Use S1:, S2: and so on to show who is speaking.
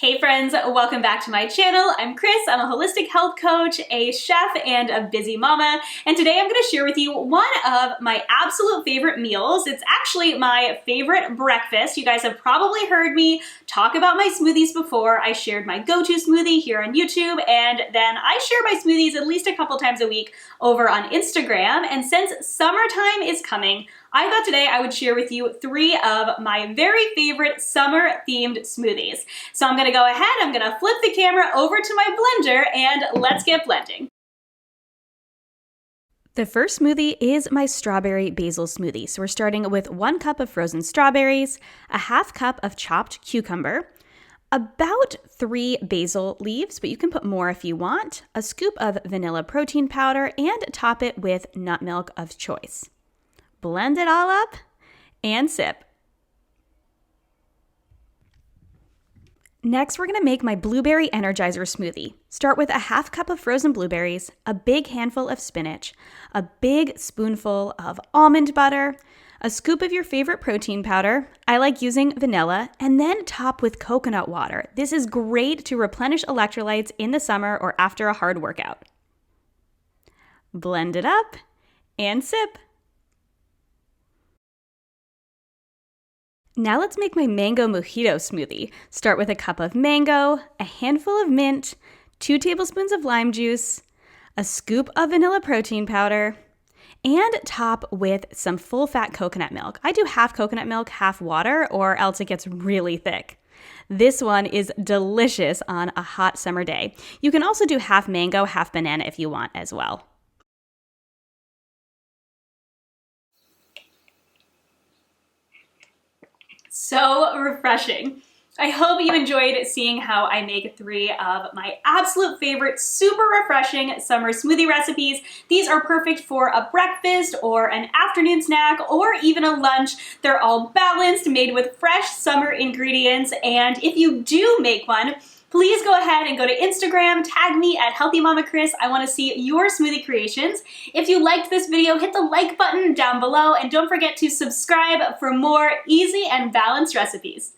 S1: Hey friends, welcome back to my channel. I'm Chris, I'm a holistic health coach, a chef, and a busy mama. And today I'm gonna share with you one of my absolute favorite meals. It's actually my favorite breakfast. You guys have probably heard me talk about my smoothies before. I shared my go-to smoothie here on YouTube, and then I share my smoothies at least a couple times a week over on Instagram. And since summertime is coming, I thought today I would share with you 3 of my very favorite summer-themed smoothies. So I'm gonna go ahead, I'm gonna flip the camera over to my blender, and let's get blending. The first smoothie is my strawberry basil smoothie. So we're starting with 1 cup of frozen strawberries, a ½ cup of chopped cucumber, about 3 basil leaves, but you can put more if you want, a scoop of vanilla protein powder, and top it with nut milk of choice. Blend it all up and sip. Next, we're gonna make my blueberry Energizer smoothie. Start with a ½ cup of frozen blueberries, a big handful of spinach, a big spoonful of almond butter, a scoop of your favorite protein powder. I like using vanilla, and then top with coconut water. This is great to replenish electrolytes in the summer or after a hard workout. Blend it up and sip. Now let's make my mango mojito smoothie. Start with a cup of mango, a handful of mint, 2 tablespoons of lime juice, a scoop of vanilla protein powder, and top with some full-fat coconut milk. I do half coconut milk, half water, or else it gets really thick. This one is delicious on a hot summer day. You can also do half mango, half banana if you want as well. So refreshing. I hope you enjoyed seeing how I make 3 of my absolute favorite, super refreshing summer smoothie recipes. These are perfect for a breakfast or an afternoon snack or even a lunch. They're all balanced, made with fresh summer ingredients, and if you do make one, please go ahead and go to Instagram, tag me at Healthy Mama Chris. I want to see your smoothie creations. If you liked this video, hit the like button down below, and don't forget to subscribe for more easy and balanced recipes.